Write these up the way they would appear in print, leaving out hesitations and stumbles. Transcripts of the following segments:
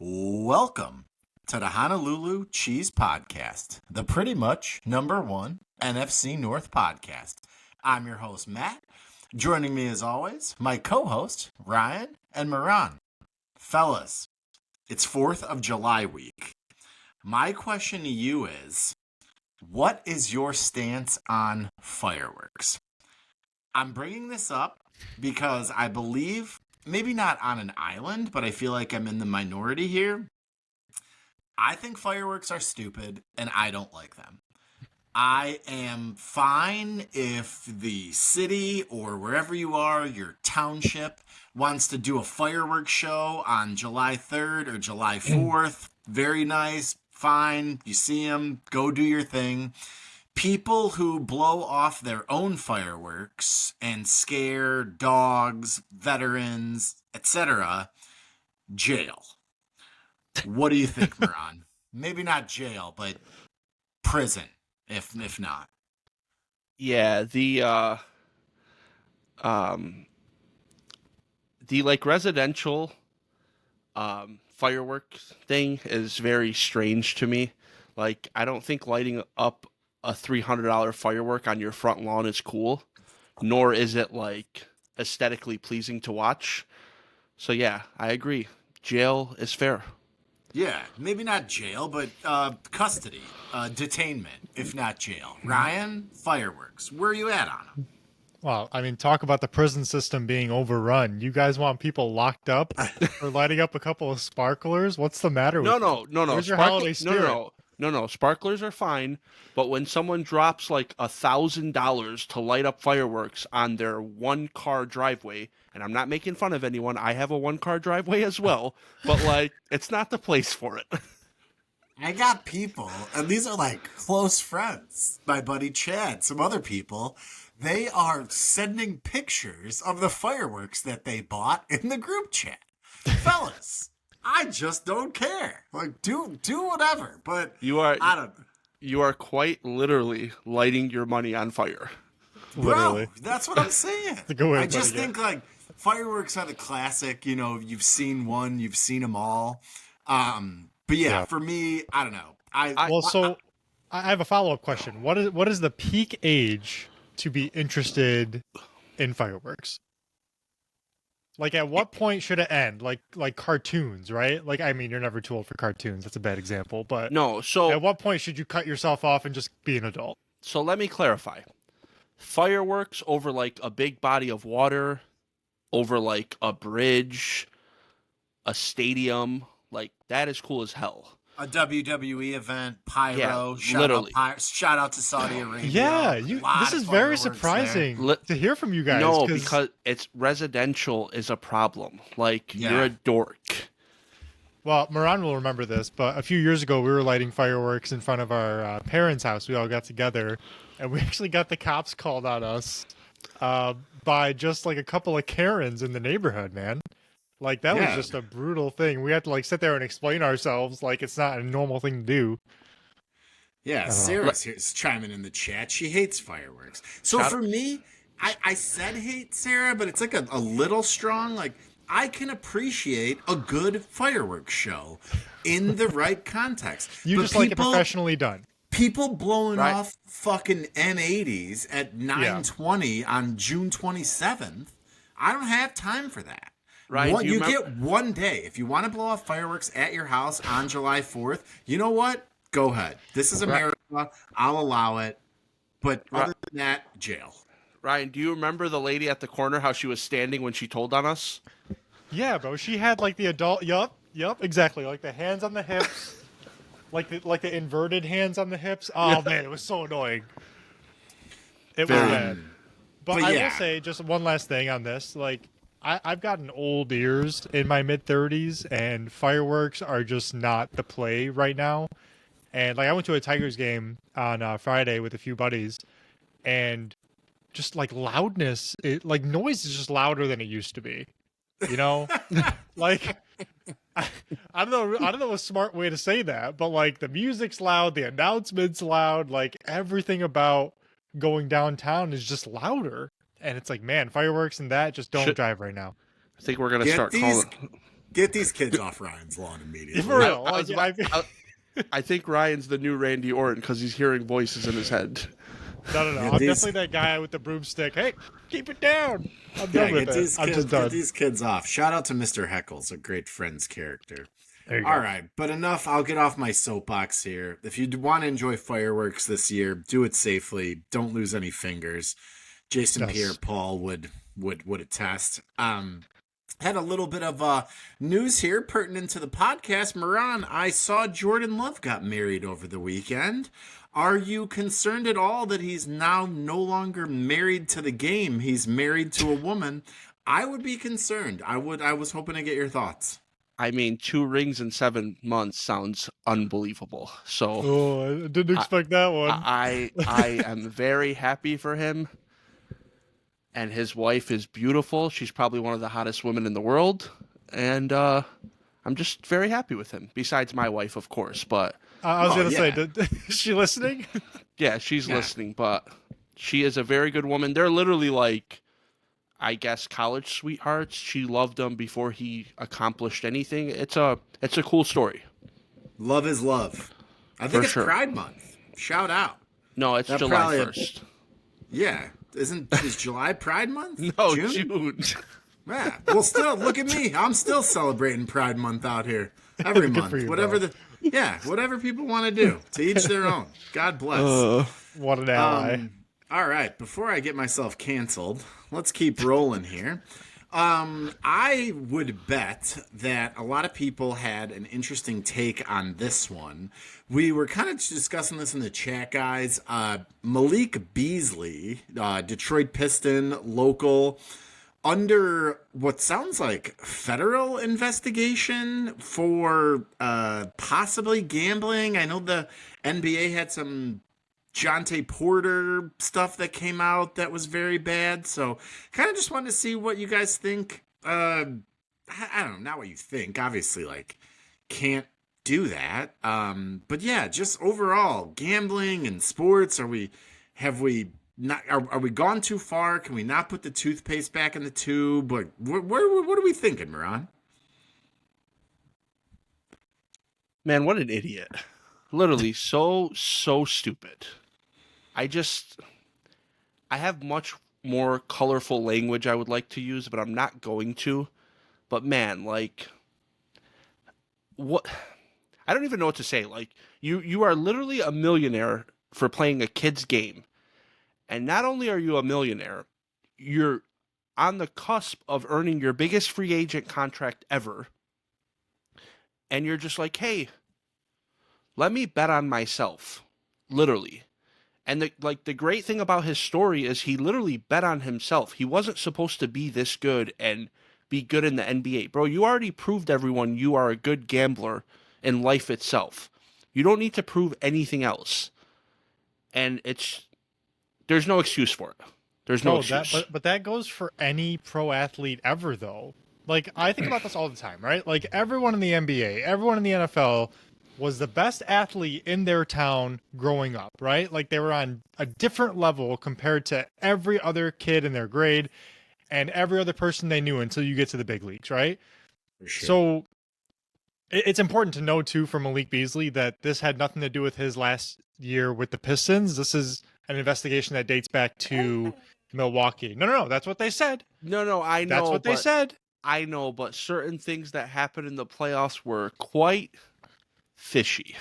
Welcome to the Honolulu Cheese Podcast, the pretty much #1 NFC North podcast. I'm your host, Matt. Joining me as always, my co-host, Ryan and Moran. Fellas, it's 4th of July week. My question to you is, what is your stance on fireworks? I'm bringing this up because I believe, maybe not on an island, but I feel like I'm in the minority here. I think fireworks are stupid and I don't like them. I am fine if the city or wherever you are, your township, wants to do a fireworks show on July 3rd or July 4th. Very nice, fine. You see them, go do your thing. People who blow off their own fireworks and scare dogs, veterans, etc., jail. What do you think, Moran? Maybe not jail, but prison, if not. Yeah, the like residential fireworks thing is very strange to me. Like, I don't think lighting up a $300 firework on your front lawn is cool, nor is it like aesthetically pleasing to watch. So yeah, I agree. Jail is fair. Yeah, maybe not jail, but custody, detainment, if not jail. Ryan, fireworks. Where are you at on them? Well, I mean, talk about the prison system being overrun. You guys want people locked up for lighting up a couple of sparklers? What's the matter with you? No. Where's your holiday spirit? No. Sparklers are fine, but when someone drops like $1,000 to light up fireworks on their one-car driveway, and I'm not making fun of anyone, I have a one-car driveway as well, but like, it's not the place for it. I got people, and these are like close friends. My buddy Chad, some other people. They are sending pictures of the fireworks that they bought in the group chat. Fellas, I just don't care. Like, do whatever, but I don't. You are quite literally lighting your money on fire. Literally. Bro, that's what I'm saying. I just think like fireworks are the classic. You know, you've seen one, you've seen them all. But yeah, for me, I don't know. I have a follow-up question. What is the peak age to be interested in fireworks? Like, at what point should it end? Like cartoons, right? Like, I mean, you're never too old for cartoons. That's a bad example, but no. So at what point should you cut yourself off and just be an adult? So let me clarify. Fireworks over like a big body of water, over like a bridge, a stadium, like that is cool as hell. A WWE event, pyro, yeah, shout out to Saudi Arabia. Yeah, this is very surprising to hear from you guys. No, because it's residential is a problem. Like, you're a dork. Well, Moran will remember this, but a few years ago we were lighting fireworks in front of our parents' house. We all got together, and we actually got the cops called on us by just like a couple of Karens in the neighborhood, man. Like, that was just a brutal thing. We had to, like, sit there and explain ourselves like it's not a normal thing to do. Yeah, Sarah's here's chiming in the chat. She hates fireworks. So for me, I said hate Sarah, but it's like a little strong. Like, I can appreciate a good fireworks show in the right context. Like it professionally done. People blowing off fucking M80s at 9:20 on June 27th. I don't have time for that. Right, you get one day. If you want to blow off fireworks at your house on July 4th, you know what? Go ahead. This is America. I'll allow it. But other than that, jail. Ryan, do you remember the lady at the corner, how she was standing when she told on us? Yeah, bro. She had like the adult. Yup, exactly. Like the hands on the hips, like the inverted hands on the hips. Oh man, it was so annoying. It was bad. But I will say just one last thing on this. Like, I've gotten old ears in my mid-30s, and fireworks are just not the play right now. And like, I went to a Tigers game on Friday with a few buddies, and just like loudness, like noise is just louder than it used to be. You know, like I don't know a smart way to say that, but like the music's loud, the announcements loud, like everything about going downtown is just louder. And it's like, man, fireworks and that just don't drive right now. I think we're gonna start calling. Get these kids off Ryan's lawn immediately. For real. I think Ryan's the new Randy Orton because he's hearing voices in his head. No. I'm definitely that guy with the broomstick. Hey, keep it down. I'm done with it. I'm just done. Get these kids off. Shout out to Mr. Heckles, a great Friends character. There you All go. right, but enough. I'll get off my soapbox here. If you want to enjoy fireworks this year, do it safely. Don't lose any fingers. Jason Pierre-Paul would attest. Had a little bit of news here pertinent to the podcast. Moran, I saw Jordan Love got married over the weekend. Are you concerned at all that he's now no longer married to the game? He's married to a woman. I would be concerned. I was hoping to get your thoughts. I mean, 2 rings in 7 months sounds unbelievable. So I didn't expect that one. I am very happy for him. And his wife is beautiful. She's probably one of the hottest women in the world. And I'm just very happy with him. Besides my wife, of course. But I was going to say, is she listening? Yeah, she's listening. But she is a very good woman. They're literally like, I guess, college sweethearts. She loved him before he accomplished anything. It's a cool story. Love is love. I think it's sure. Pride Month. Shout out. No, it's July 1st. Yeah. Is July Pride Month? No, June. Yeah. Well, still, look at me. I'm still celebrating Pride Month out here every month. You, whatever people want to do. To each their own. God bless. What an ally. All right. Before I get myself canceled, let's keep rolling here. I would bet that a lot of people had an interesting take on this one. We were kind of discussing this in the chat, guys. Malik Beasley, Detroit Piston, local, under what sounds like federal investigation for possibly gambling. I know the NBA had some Jonte Porter stuff that came out that was very bad. So kind of just wanted to see what you guys think. I don't know, not what you think. Obviously, like, can't do that. But yeah, just overall, gambling and sports, are we gone too far? Can we not put the toothpaste back in the tube? Like, what are we thinking, Moran? Man, what an idiot. Literally so stupid. I have much more colorful language I would like to use, but I'm not going to. But man, like, what? I don't even know what to say. Like, you are literally a millionaire for playing a kid's game. And not only are you a millionaire, you're on the cusp of earning your biggest free agent contract ever. And you're just like, hey, let me bet on myself. Literally. And the great thing about his story is he literally bet on himself. He wasn't supposed to be this good and be good in the NBA. Bro, you already proved everyone you are a good gambler in life itself. You don't need to prove anything else. And there's no excuse for it. There's no excuse. But that goes for any pro athlete ever, though. Like, I think about this all the time, right? Like, everyone in the NBA, everyone in the NFL was the best athlete in their town growing up, right? Like, they were on a different level compared to every other kid in their grade and every other person they knew until you get to the big leagues, right? For sure. So it's important to know, too, for Malik Beasley that this had nothing to do with his last year with the Pistons. This is an investigation that dates back to Milwaukee. No, that's what they said. No, I know. That's what they said. I know, but certain things that happened in the playoffs were quite fishy.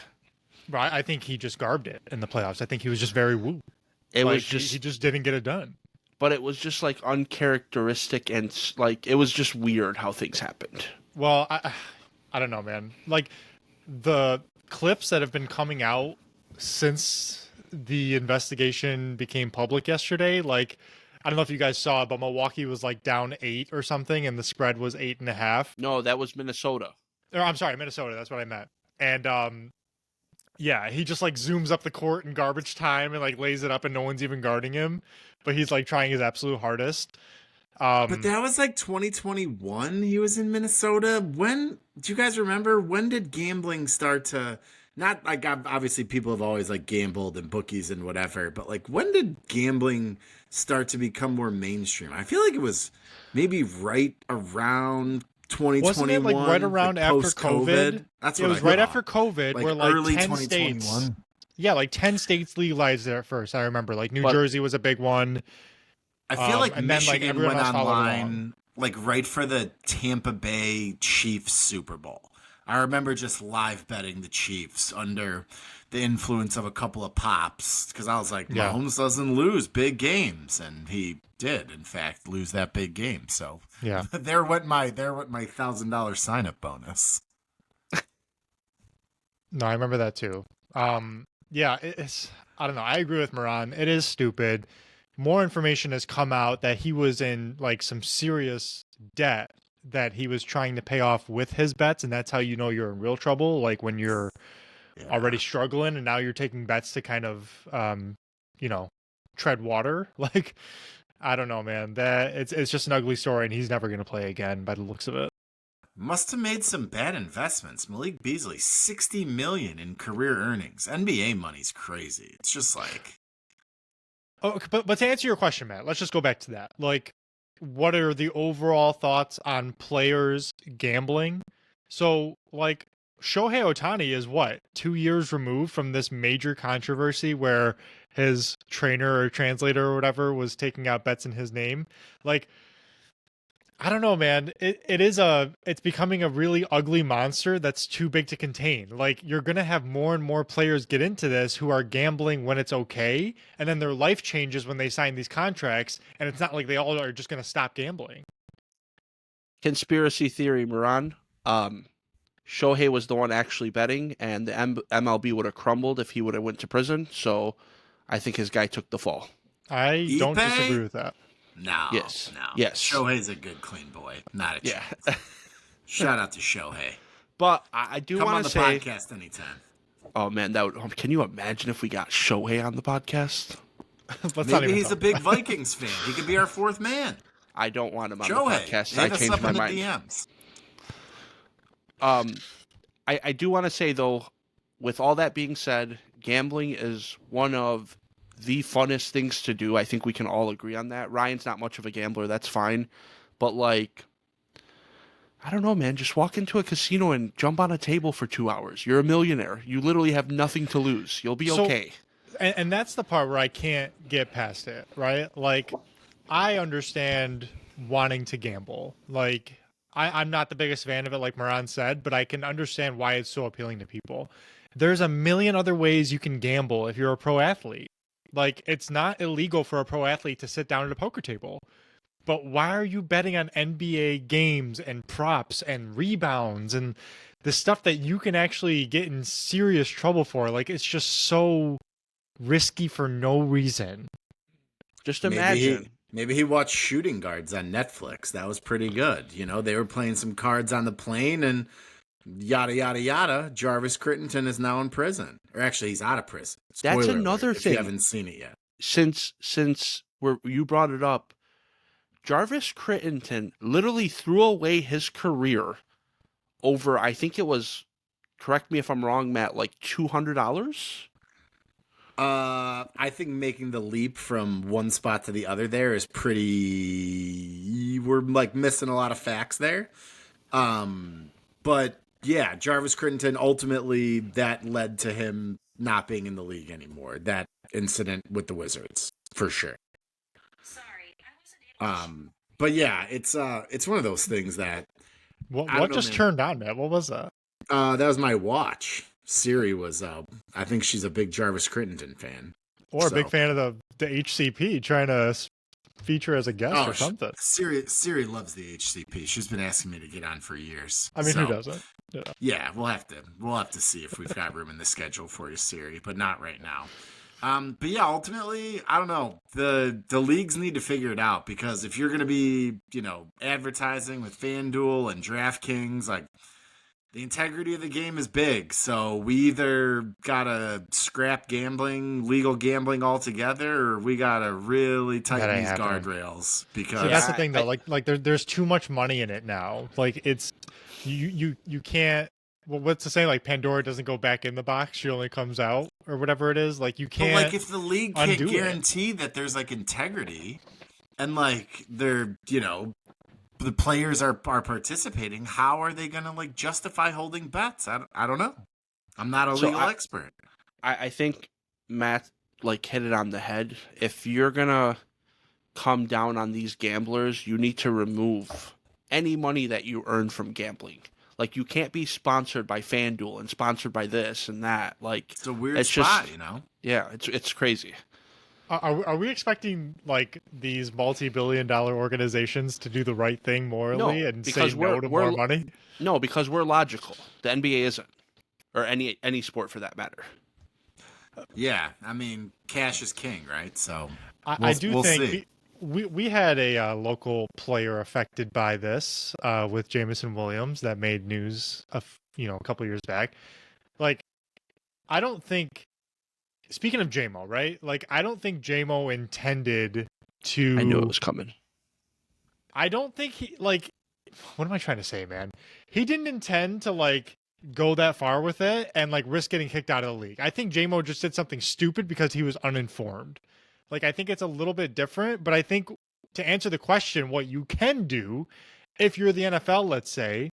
Right, I think he just garbed it in the playoffs. I think he was just very woo. He just didn't get it done. But it was just like uncharacteristic and like it was just weird how things happened. Well, I don't know, man. Like the clips that have been coming out since the investigation became public yesterday, like I don't know if you guys saw it, but Milwaukee was like down 8 or something, and the spread was 8.5. No, that was Minnesota. Or, I'm sorry, Minnesota. That's what I meant. And yeah, he just like zooms up the court in garbage time and like lays it up, and no one's even guarding him. But he's like trying his absolute hardest. But that was like 2021. He was in Minnesota. When do you guys remember? When did gambling start to? Not like obviously people have always like gambled and bookies and whatever, but like when did gambling start to become more mainstream? I feel like it was maybe right around 2021. Wasn't it like right around after post-COVID? COVID? That's It what was I right thought. after COVID, Like where like early 10 2021. states. Yeah, like 10 states legalized it at first. I remember like New But- Jersey was a big one. I feel like and then, like, Michigan everyone went else followed along. online like right for the Tampa Bay Chiefs Super Bowl. I remember just live betting the Chiefs under the influence of a couple of pops because I was like, Yeah. Mahomes doesn't lose big games, and he did, in fact, lose that big game. So Yeah. there went my $1,000 sign up bonus. No, I remember that too. Yeah, it's I don't know. I agree with Moran. It is stupid. More information has come out that he was in like some serious debt that he was trying to pay off with his bets, and that's how you know you're in real trouble. Like when you're already struggling, and now you're taking bets to kind of, tread water. Like I don't know, man. That it's just an ugly story, and he's never going to play again by the looks of it. Must have made some bad investments. Malik Beasley, $60 million in career earnings. NBA money's crazy. It's just like, Oh, but to answer your question, Matt, let's just go back to that. Like, what are the overall thoughts on players gambling? So, like, Shohei Ohtani is what, 2 years removed from this major controversy where his trainer or translator or whatever was taking out bets in his name. Like, I don't know, man. It's becoming a really ugly monster that's too big to contain. Like you're gonna have more and more players get into this who are gambling when it's okay, and then their life changes when they sign these contracts, and it's not like they all are just gonna stop gambling. Conspiracy theory, Moran. Shohei was the one actually betting, and the MLB would have crumbled if he would have went to prison. So I think his guy took the fall. I don't Ipe? disagree with that. no. Yes. No. Yes. Shohei's a good, clean boy. Not a Yeah. chance. Shout out to Shohei. But I do Come on want the to say, podcast anytime. oh man, can you imagine if we got Shohei on the podcast? Let's not Maybe even he's a talk. big Vikings fan. He could be our fourth man. I don't want him on Shohei, the podcast. hit I us changed up my in the mind. DMs. I do want to say though, with all that being said, gambling is one of the funnest things to do. I think we can all agree on that. Ryan's not much of a gambler, that's fine. But like, I don't know, man, just walk into a casino and jump on a table for 2 hours. You're a millionaire. You literally have nothing to lose. You'll be So- okay. And that's the part where I can't get past it, right? Like, I understand wanting to gamble. Like, I'm not the biggest fan of it, like Moran said, but I can understand why it's so appealing to people. There's a million other ways you can gamble if you're a pro athlete. Like, it's not illegal for a pro athlete to sit down at a poker table. But why are you betting on NBA games and props and rebounds and the stuff that you can actually get in serious trouble for? Like, it's just so risky for no reason. Just imagine. Maybe he watched Shooting Guards on Netflix. That was pretty good. You know, they were playing some cards on the plane and yada, yada, yada. Jarvis Crittenton is now in prison. Or actually, he's out of prison. That's Spoiler another alert if thing. you haven't seen it yet. Since you brought it up, Jarvis Crittenton literally threw away his career over, I think it was, correct me if I'm wrong, Matt, like $200? I think making the leap from one spot to the other there is pretty. We're like missing a lot of facts there. But yeah, Jarvis Crittenton ultimately that led to him not being in the league anymore. That incident with the Wizards, for sure. Sorry, I wasn't able to. But yeah, it's one of those things that What I don't know, just man. turned on, man? What was that? that was my watch. Siri was I think she's a big Jarvis Crittenton fan. Or a So- big fan of the HCP trying to feature as a guest or something. Siri loves the HCP. She's been asking me to get on for years. I mean, So, who doesn't? Yeah, we'll have to see if we've got room in the schedule for you, Siri, but not right now. But yeah, ultimately, I don't know. The leagues need to figure it out because if you're going to be, advertising with FanDuel and DraftKings, like the integrity of the game is big. So we either got to scrap legal gambling altogether, or we got to really tighten That these ain't happening. guardrails So because that's the Yeah, thing, though. Like there's too much money in it now. Like it's you can't. Well, what's the saying? Like Pandora doesn't go back in the box; she only comes out, or whatever it is. Like you But can't. like if the league can't undo it. guarantee that there's like integrity and like they're, the players are participating, how are they going to like justify holding bets? I don't know. I'm not a legal expert. I think Matt like hit it on the head. If you're gonna come down on these gamblers, you need to remove any money that you earn from gambling. Like, you can't be sponsored by FanDuel and sponsored by this and that. Like, it's a weird spot, you know? Yeah, it's crazy. Are we expecting like these multi-billion-dollar organizations to do the right thing morally and say no to more money? No, because we're logical. The NBA isn't, or any sport for that matter. Yeah, I mean, cash is king, right? So I do think we had a local player affected by this with Jamison Williams that made news a couple years back. Like, I don't think. Speaking of JMO, right? Like, I don't think JMO intended to. I knew it was coming. I don't think he like. What am I trying to say, man? He didn't intend to like go that far with it and like risk getting kicked out of the league. I think JMO just did something stupid because he was uninformed. Like, I think it's a little bit different, but I think to answer the question, what you can do if you're the NFL, let's say,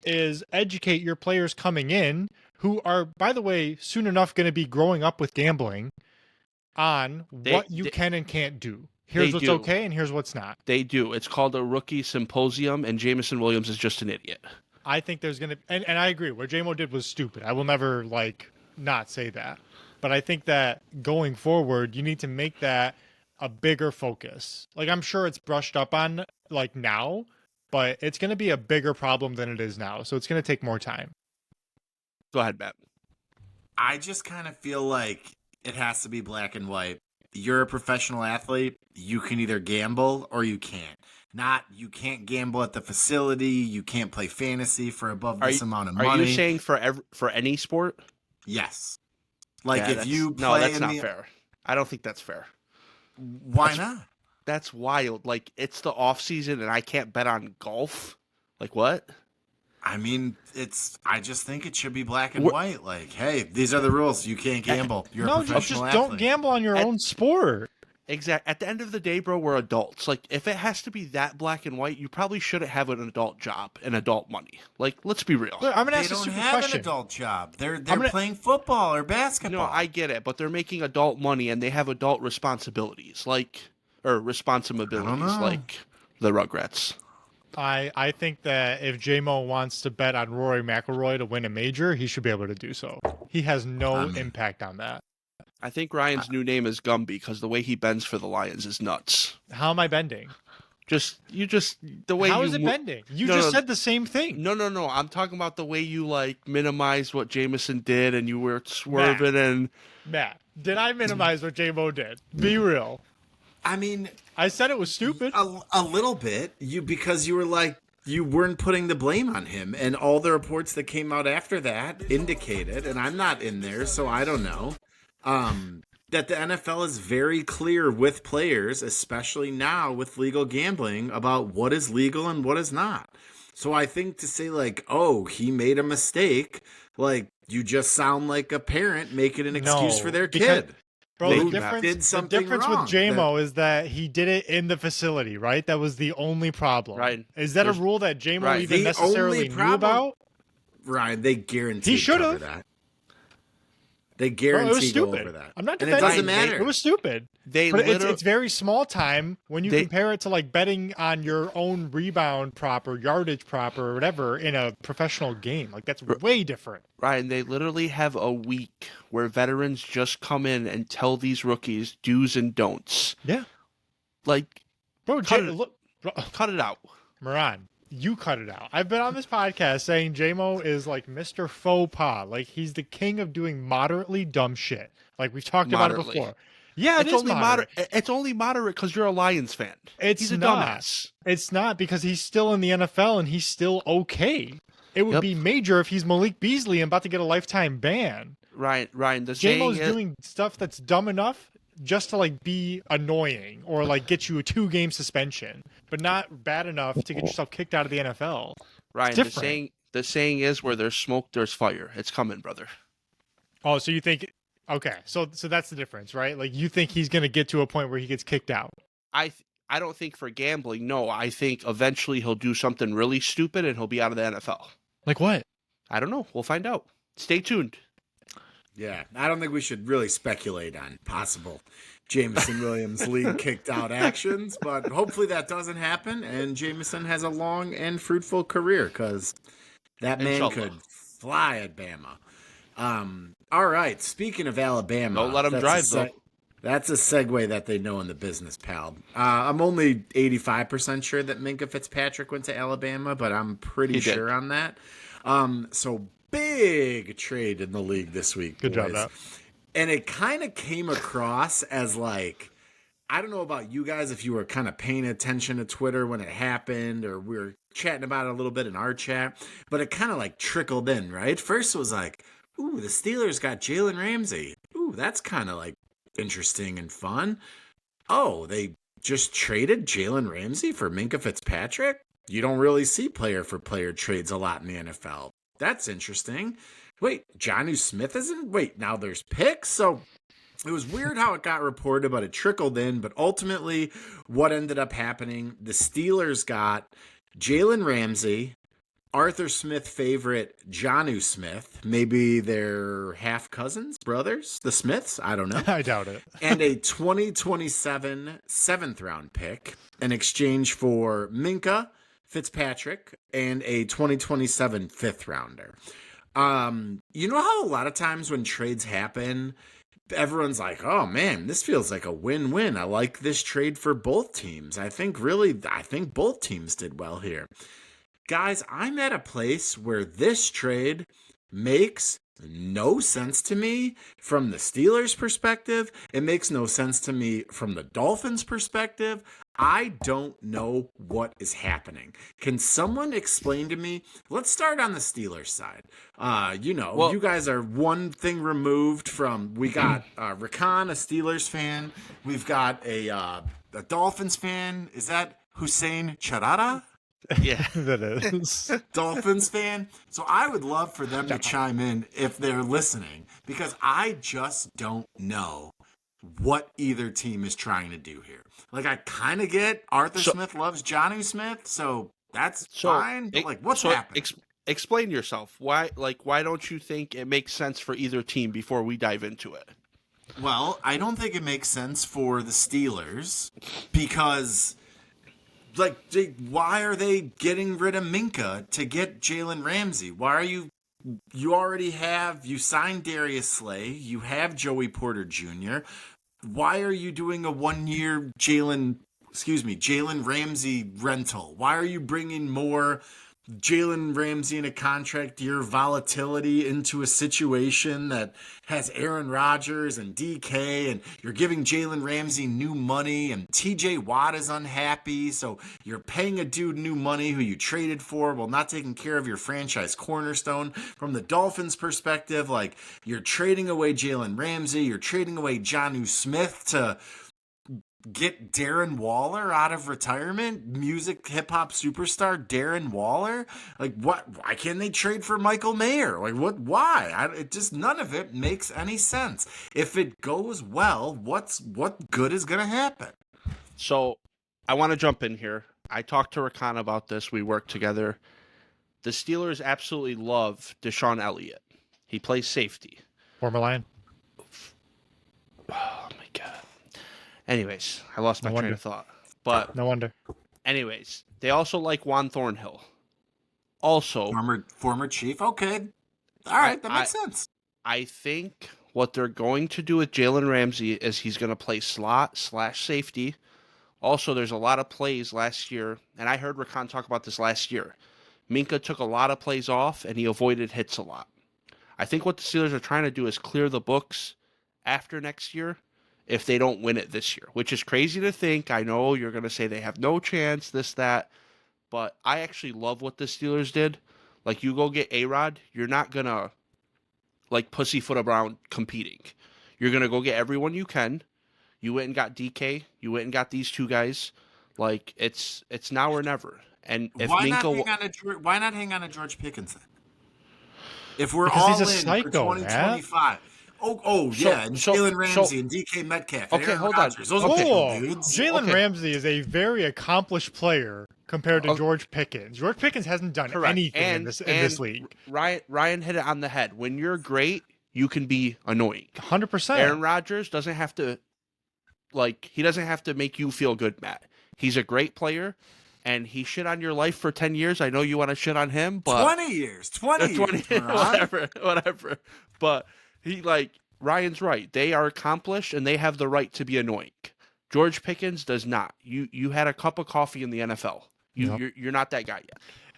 is educate your players coming in who are, by the way, soon enough going to be growing up with gambling on what you can and can't do. Here's what's okay and here's what's not. They do. It's called a rookie symposium, and Jamison Williams is just an idiot. I think there's going to... And I agree. What JMO did was stupid. I will never, not say that. But I think that going forward, you need to make that a bigger focus. Like, I'm sure it's brushed up on, now, but it's going to be a bigger problem than it is now. So it's going to take more time. Go ahead, Matt. I just kind of feel like it has to be black and white. You're a professional athlete. You can either gamble or you can't. You can't gamble at the facility. You can't play fantasy for above this amount of money. Are you saying for any sport? Yes. If you play... No, that's not fair. I don't think that's fair. Why not? That's wild. Like, it's the off season and I can't bet on golf? Like, what? I mean, I just think it should be black and white. Like, hey, these are the rules. You can't gamble. You're a professional athlete. Don't gamble on your own sport. Exactly. At the end of the day, bro, we're adults. Like, if it has to be that black and white, you probably shouldn't have an adult job and adult money. Like, let's be real. Look, I'm gonna ask they a don't stupid have question. an adult job. They're playing football or basketball. No, I get it, but they're making adult money and they have adult responsibilities, responsibilities, like the Rugrats. I think that if JMO wants to bet on Rory McIlroy to win a major, he should be able to do so. He has no impact on that. I think Ryan's new name is Gumby because the way he bends for the Lions is nuts. How am I bending? The way How you is it bending? You said the same thing. No. I'm talking about the way you minimize what Jameson did and you were swerving Matt, did I minimize what JMO did? Be real. I mean, I said it was stupid. A little bit. Because you were you weren't putting the blame on him, and all the reports that came out after that indicated, and I'm not in there, so I don't know, that the NFL is very clear with players, especially now with legal gambling, about what is legal and what is not. So I think to say he made a mistake, you just sound like a parent making an excuse for their kid. Bro, the difference with JMO is that he did it in the facility, right? That was the only problem. Right. Is that a rule that JMO even necessarily knew about? Ryan, they guaranteed he should have. That. They guaranteed over that. I'm not and defending it doesn't matter. It was stupid. It's very small time when you compare it to betting on your own rebound prop or yardage prop or whatever in a professional game. That's way different. Ryan, they literally have a week where veterans just come in and tell these rookies do's and don'ts. Yeah. Bro, cut it out. Moran, you cut it out. I've been on this podcast saying JMO is Mr. Faux Pas. He's the king of doing moderately dumb shit. We've talked about it before. Yeah, it's only moderate. It's only moderate because you're a Lions fan. He's a dumbass. It's not because he's still in the NFL and he's still okay. It would be major if he's Malik Beasley and about to get a lifetime ban. Ryan, JMO's doing stuff that's dumb enough just to be annoying or get you a 2-game suspension, but not bad enough to get yourself kicked out of the NFL. Ryan, the saying is where there's smoke, there's fire. It's coming, brother. Oh, so you think? Okay, so that's the difference, right? You think he's gonna get to a point where he gets kicked out? I I don't think for gambling. No, I think eventually he'll do something really stupid and he'll be out of the NFL. Like what? I don't know. We'll find out. Stay tuned. Yeah, I don't think we should really speculate on possible Jameson Williams league kicked out actions, but hopefully that doesn't happen and Jameson has a long and fruitful career because that man Inshallah. could fly at Bama. All right, speaking of Alabama. Don't let him drive, though. That's a segue that they know in the business, pal. I'm only 85% sure that Minkah Fitzpatrick went to Alabama, but I'm pretty sure on that. So big trade in the league this week. Good job, boys. Matt. And it kind of came across as like, I don't know about you guys if you were kind of paying attention to Twitter when it happened or we were chatting about it a little bit in our chat, but it kind of like trickled in, right? First it was like, ooh, the Steelers got Jalen Ramsey. Ooh, that's kind of like interesting and fun. Oh, they just traded Jalen Ramsey for Minkah Fitzpatrick? You don't really see player-for-player trades a lot in the NFL. That's interesting. Wait, Jonnu Smith isn't? Wait, now there's picks? So it was weird how it got reported, but it trickled in. But ultimately, what ended up happening, the Steelers got Jalen Ramsey, Arthur Smith favorite Jonnu Smith, maybe they're half cousins, brothers, the Smiths, I don't know. I doubt it. And a 2027 seventh round pick in exchange for Minkah Fitzpatrick and a 2027 fifth rounder. You know how a lot of times when trades happen, everyone's like, oh man, this feels like a win-win. I like this trade for both teams. I think both teams did well here. Guys, I'm at a place where this trade makes no sense to me from the Steelers' perspective. It makes no sense to me from the Dolphins' perspective. I don't know what is happening. Can someone explain to me? Let's start on the Steelers side. You guys are one thing removed from, we got Rakan, a Steelers fan. We've got a Dolphins fan. Is that Hussein Charada? Yeah. That is. Dolphins fan. So I would love for them to chime in if they're listening, because I just don't know what either team is trying to do here. Like, I kind of get Arthur Smith loves Jonnu Smith, so that's fine. But like, what's happening? Explain yourself. Why don't you think it makes sense for either team before we dive into it? Well, I don't think it makes sense for the Steelers because, like, why are they getting rid of Minkah to get Jalen Ramsey? Why are you signed Darius Slay, you have Joey Porter Jr. Why are you doing a 1-year Jalen Ramsey rental? Why are you bringing more Jalen Ramsey in a contract year volatility into a situation that has Aaron Rodgers and DK, and you're giving Jalen Ramsey new money, and TJ Watt is unhappy, so you're paying a dude new money who you traded for while not taking care of your franchise cornerstone. From the Dolphins' perspective, like, you're trading away Jalen Ramsey, you're trading away Jonnu Smith to get Darren Waller out of retirement, music hip-hop superstar Darren Waller. Like, what? Why can't they trade for Michael Mayer? Like, what? Why? None of it makes any sense. If it goes well, what good is going to happen? So I want to jump in here. I talked to Rakan about this. We worked together. The Steelers absolutely love Deshaun Elliott. He plays safety. Former Lion. Oh my God. Anyways, I lost my train of thought. But no wonder. Anyways, they also like Juan Thornhill. Also, former Chief. Okay, all right, that makes sense. I think what they're going to do with Jalen Ramsey is he's going to play slot/safety. Also, there's a lot of plays last year, and I heard Rakan talk about this last year. Minkah took a lot of plays off, and he avoided hits a lot. I think what the Steelers are trying to do is clear the books after next year, if they don't win it this year, which is crazy to think. I know you're going to say they have no chance, this, that, but I actually love what the Steelers did. Like, you go get A-Rod, you're not going to, like, pussyfoot around competing. You're going to go get everyone you can. You went and got DK. You went and got these two guys. Like, it's now or never. And if why not hang on to George Pickens then? If we're because all he's a in psycho, for 2025. Yeah, and so- Jalen Ramsey so- and DK Metcalf. Okay, and Aaron hold on. Rodgers. Those Okay. are Oh, cool dudes. Jalen Okay. Ramsey is a very accomplished player compared to Okay. George Pickens. George Pickens hasn't done Correct. anything and, in this and league. Ryan hit it on the head. When you're great, you can be annoying. 100%. Aaron Rodgers doesn't have to, he doesn't have to make you feel good, Matt. He's a great player, and he shit on your life for 10 years. I know you want to shit on him, but 20 years. 20 years. whatever. But Ryan's right. They are accomplished, and they have the right to be annoying. George Pickens does not. You had a cup of coffee in the NFL. You're not that guy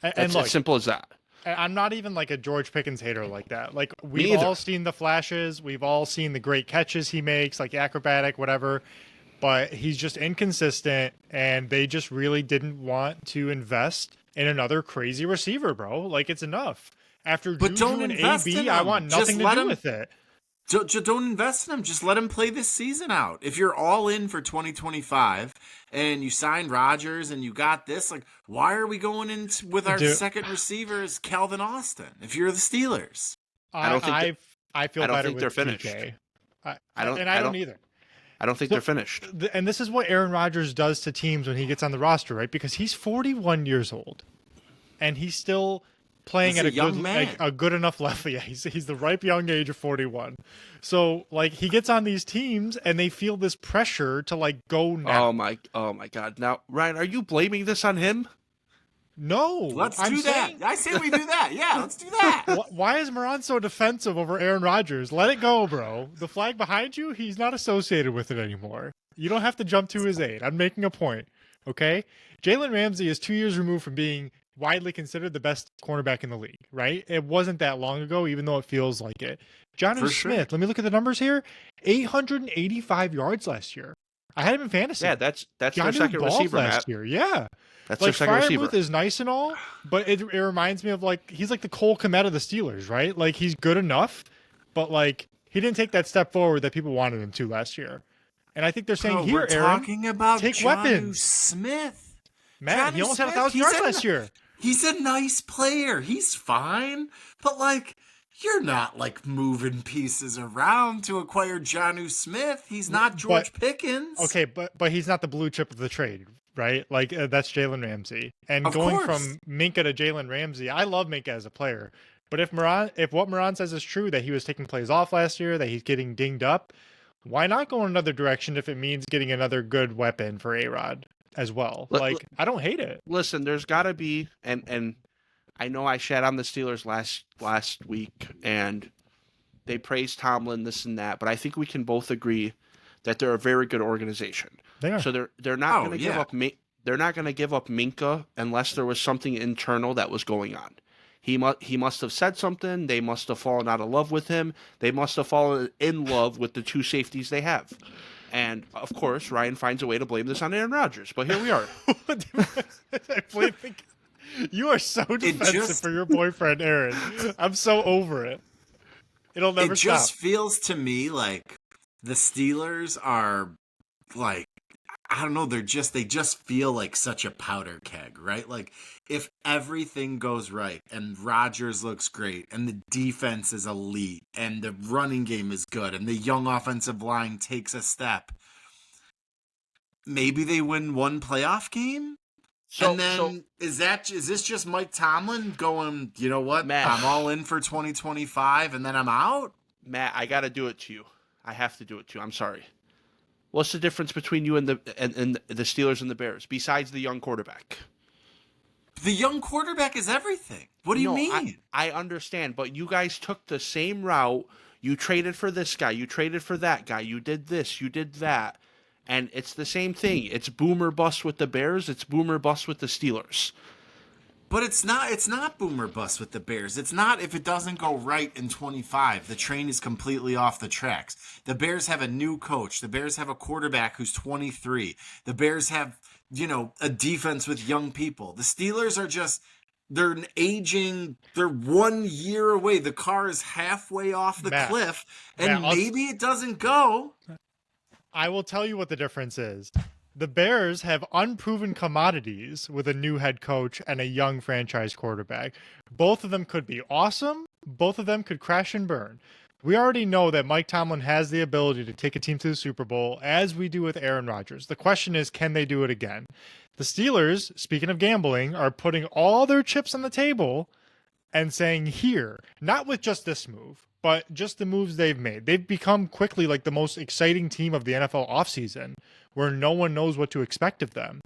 yet. And look, as simple as that. I'm not even like a George Pickens hater like that. Like, Me we've neither. all seen the flashes. We've all seen the great catches he makes, like acrobatic, whatever. But he's just inconsistent, and they just really didn't want to invest in another crazy receiver, bro. Like, it's enough. After But Juju don't and invest AB, in I him. want Just nothing to let do him- with it. Don't invest in him. Just let him play this season out. If you're all in for 2025 and you signed Rodgers and you got this, why are we going in with our second receiver as Calvin Austin if you're the Steelers? I don't think I feel I don't better think with they're finished. DK. I don't either. I don't think they're finished. And this is what Aaron Rodgers does to teams when he gets on the roster, right? Because he's 41 years old, and he's still playing He's at a young man. a good enough level. Yeah, he's the ripe young age of 41. So he gets on these teams, and they feel this pressure to go now. Oh my God! Now, Ryan, are you blaming this on him? No, Let's I'm do that. saying- I say we do that. Yeah, let's do that. Why is Moran so defensive over Aaron Rodgers? Let it go, bro. The flag behind you, he's not associated with it anymore. You don't have to jump to his aid. I'm making a point, okay? Jalen Ramsey is 2 years removed from being widely considered the best cornerback in the league, right? It wasn't that long ago, even though it feels like it. Jonnu For sure. Smith, let me look at the numbers here. 885 yards last year. I had him in fantasy. Yeah, that's their Jonnu second balled receiver, last Matt. year. Yeah. That's their second receiver. Freiermuth is nice and all, but it reminds me of he's like the Cole Kmet of the Steelers, right? He's good enough, but he didn't take that step forward that people wanted him to last year. And I think they're saying Bro, here, we're Aaron, talking about take Jonnu weapons. Smith. Matt, he Jonnu almost had Smith, 1,000 he's yards a- last year. He's a nice player. He's fine. But you're not moving pieces around to acquire Jonnu Smith. He's not George Pickens. Okay, but he's not the blue chip of the trade, right? That's Jalen Ramsey. And Of going course. from Minka to Jalen Ramsey, I love Minka as a player. But if what Moran says is true, that he was taking plays off last year, that he's getting dinged up, why not go in another direction if it means getting another good weapon for A-Rod as well? I don't hate it. Listen, there's got to be, and I know I shat on the Steelers last week, and they praised Tomlin, this and that, but I think we can both agree that they're a very good organization. They are. So they're not Oh, going to yeah. give up. They're not going to give up Minka unless there was something internal that was going on. He must have said something. They must have fallen out of love with him. They must have fallen in love with the two safeties they have. And of course, Ryan finds a way to blame this on Aaron Rodgers. But here we are. You are so defensive for your boyfriend, Aaron. I'm so over it. It'll never It just stop. feels to me like the Steelers are I don't know, they just feel like such a powder keg, right? If everything goes right and Rodgers looks great and the defense is elite and the running game is good and the young offensive line takes a step, maybe they win one playoff game. Is this just Mike Tomlin going, you know what, Matt. I'm all in for 2025 and then I'm out? Matt, I got to do it to you. I have to do it to you. I'm sorry. What's the difference between you and the Steelers and the Bears besides the young quarterback? The young quarterback is everything. What do you mean? I understand, but you guys took the same route. You traded for this guy. You traded for that guy. You did this. You did that. And it's the same thing. It's boomer bust with the Bears. It's boomer bust with the Steelers. But it's not boomer bust with the Bears. It's not if it doesn't go right in 25. The train is completely off the tracks. The Bears have a new coach. The Bears have a quarterback who's 23. The Bears have, a defense with young people. The Steelers are they're aging. They're 1 year away. The car is halfway off the cliff, and maybe it doesn't go. I will tell you what the difference is. The Bears have unproven commodities with a new head coach and a young franchise quarterback. Both of them could be awesome. Both of them could crash and burn. We already know that Mike Tomlin has the ability to take a team to the Super Bowl, as we do with Aaron Rodgers. The question is, can they do it again? The Steelers, speaking of gambling, are putting all their chips on the table and saying, here, not with just this move, but just the moves they've made. They've become quickly like the most exciting team of the NFL offseason, where no one knows what to expect of them.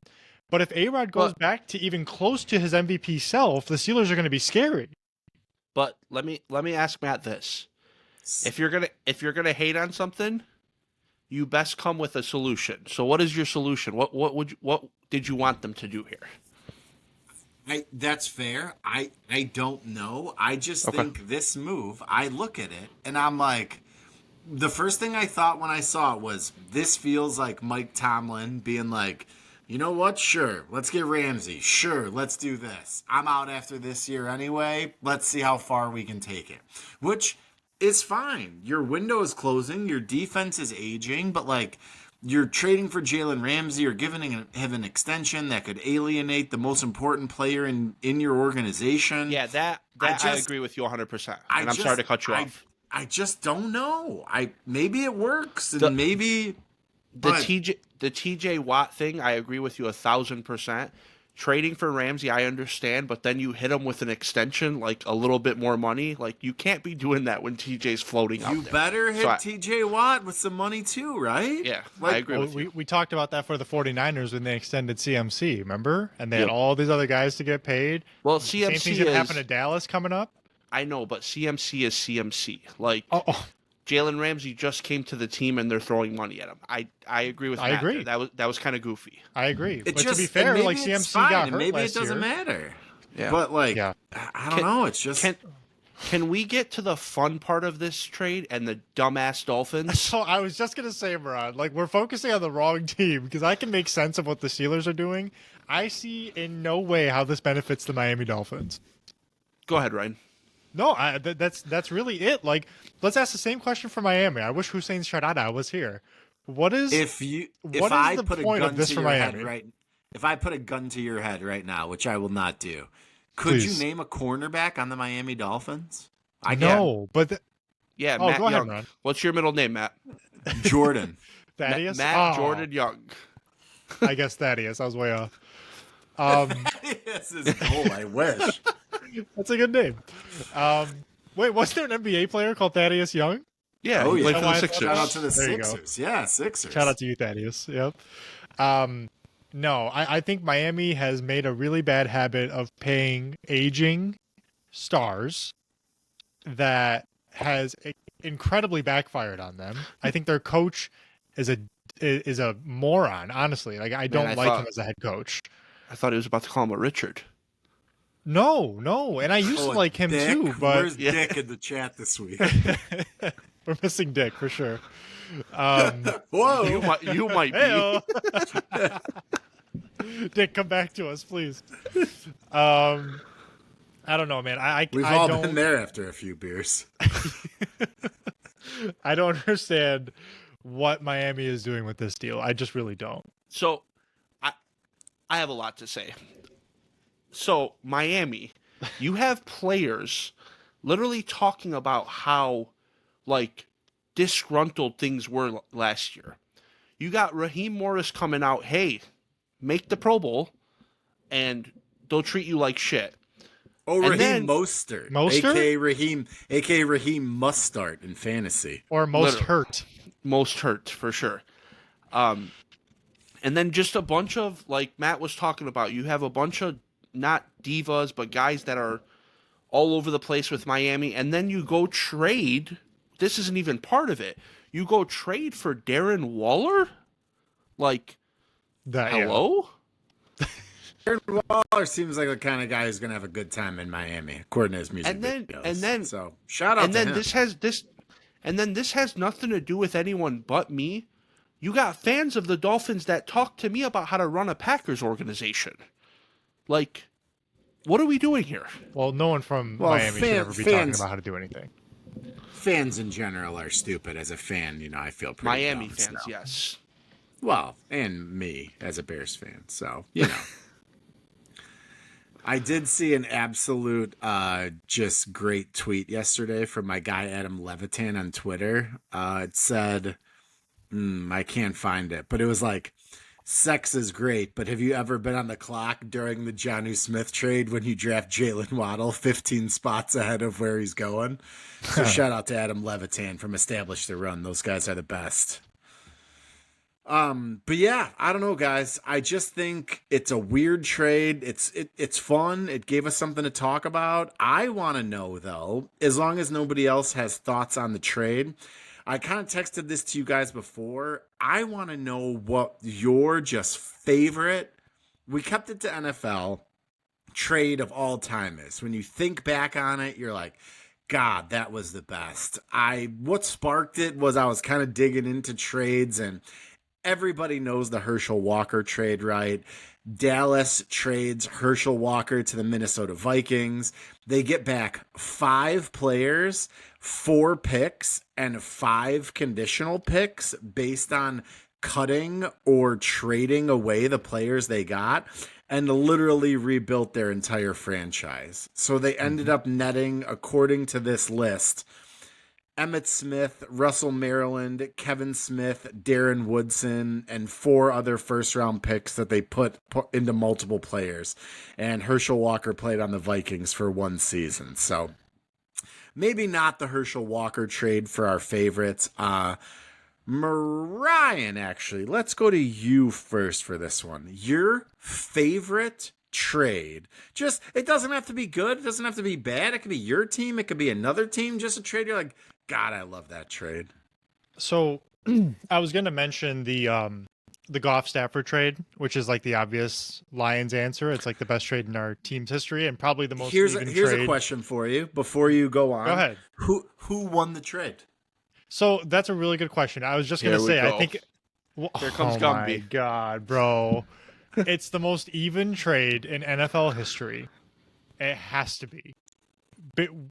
But if A-Rod goes back to even close to his MVP self, the Steelers are going to be scary. But let me ask Matt this. If you're gonna hate on something, you best come with a solution. So what is your solution? What did you want them to do here? That's fair. I don't know. I just think this move, I look at it and I'm like, the first thing I thought when I saw it was, this feels like Mike Tomlin being like, you know what? Sure, let's get Ramsey. Sure, let's do this. I'm out after this year anyway. Let's see how far we can take it. Which is fine. Your window is closing. Your defense is aging. But, like, you're trading for Jalen Ramsey or giving him an extension that could alienate the most important player in your organization. Yeah, I agree with you 100%. And I'm sorry to cut you off. I just don't know. Maybe it works, and maybe the TJ Watt thing. I agree with you 1,000%. Trading for Ramsey, I understand, but then you hit him with an extension, like a little bit more money. Like, you can't be doing that when TJ's floating out there. You better hit TJ Watt with some money too, right? Yeah, like, I agree with you. We talked about that for the 49ers when they extended CMC, remember? And they had all these other guys to get paid. Well, CMC Same thing's going to happen to Dallas coming up. I know, but CMC is CMC. Like, Jalen Ramsey just came to the team and they're throwing money at him. I agree with Matt. I agree. That was kind of goofy. I agree. But to be fair, like, CMC got hurt maybe last it doesn't year. matter. Yeah. But, like, I don't know. It's just... Can we get to the fun part of this trade and the dumbass Dolphins? So I was just going to say, Murad, like, we're focusing on the wrong team because I can make sense of what the Steelers are doing. I see in no way how this benefits the Miami Dolphins. Go ahead, Ryan. No, that's really it. Like, let's ask the same question for Miami. I wish Hussein Shardada was here. What is the point of this for Miami? If I put a gun to your head right now, which I will not do, could you name a cornerback on the Miami Dolphins? I know, but Matt go Young. Ahead, What's your middle name, Matt? Jordan. Thaddeus. Matt Jordan Young. I guess Thaddeus. I was way off. Thaddeus is cool. I wish. That's a good name. Wait, wasn't there an NBA player called Thaddeus Young? Yeah, he played for the Sixers. Shout out to the Sixers. Yeah, Sixers. Shout out to you, Thaddeus. Yep. No, I think Miami has made a really bad habit of paying aging stars that has incredibly backfired on them. I think their coach is a moron, honestly. Like, I don't like him as a head coach. I thought he was about to call him a Richard. No, and I used to like him Dick. too, but Where's Dick in the chat this week? We're missing Dick for sure. Whoa, you might be. Dick, come back to us, please. I don't know, man. We've all been there after a few beers. I don't understand what Miami is doing with this deal. I just really don't. So, I have a lot to say. So, Miami, you have players literally talking about how, like, disgruntled things were last year. You got Raheem Morris coming out, hey, make the Pro Bowl, and they'll treat you like shit. Oh, and Raheem Mostert? A.K.A. Raheem must start in fantasy. Or most hurt. Most hurt, for sure. And then just a bunch of, like Matt was talking about, you have a bunch of not divas, but guys that are all over the place with Miami, and then you go trade. This isn't even part of it. You go trade for Darren Waller? Like, hello? Yeah. Darren Waller seems like the kind of guy who's going to have a good time in Miami, according to his music videos. So, shout out to him. And then this has nothing to do with anyone but me. You got fans of the Dolphins that talk to me about how to run a Packers organization. Like, what are we doing here? Well, no one from Miami should ever be talking about how to do anything. Fans in general are stupid. As a fan, I feel pretty Miami dumb, fans, yes. Well, and me as a Bears fan, so, I did see an absolute just great tweet yesterday from my guy Adam Levitan on Twitter. It said, I can't find it, but it was like, sex is great, but have you ever been on the clock during the Jonnu Smith trade when you draft Jalen Waddle 15 spots ahead of where he's going? So shout out to Adam Levitan from Establish the Run. Those guys are the best. But yeah, I don't know, guys. I just think it's a weird trade. It's fun. It gave us something to talk about. I want to know though, as long as nobody else has thoughts on the trade, I kind of texted this to you guys before. I want to know what your just favorite, we kept it to NFL, trade of all time is. When you think back on it, you're like, God, that was the best. What sparked it was I was kind of digging into trades, and everybody knows the Herschel Walker trade, right? Dallas trades Herschel Walker to the Minnesota Vikings. They get back 5 players, 4 picks, and 5 conditional picks based on cutting or trading away the players they got, and literally rebuilt their entire franchise. So they ended up netting, according to this list, Emmitt Smith, Russell Maryland, Kevin Smith, Darren Woodson, and 4 other first-round picks that they put into multiple players. And Herschel Walker played on the Vikings for 1 season. So maybe not the Herschel Walker trade for our favorites. Marian, actually, let's go to you first for this one. Your favorite trade. Just, it doesn't have to be good. It doesn't have to be bad. It could be your team. It could be another team. Just a trade. You're like, God, I love that trade. So I was going to mention the Goff Stafford trade, which is like the obvious Lions answer. It's like the best trade in our team's history and probably the most Here's even a trade. question for you before you go on. Go ahead. Who won the trade? So that's a really good question. I was just going to say, I think. Here comes oh Gumby. my God, bro. It's the most even trade in NFL history. It has to be.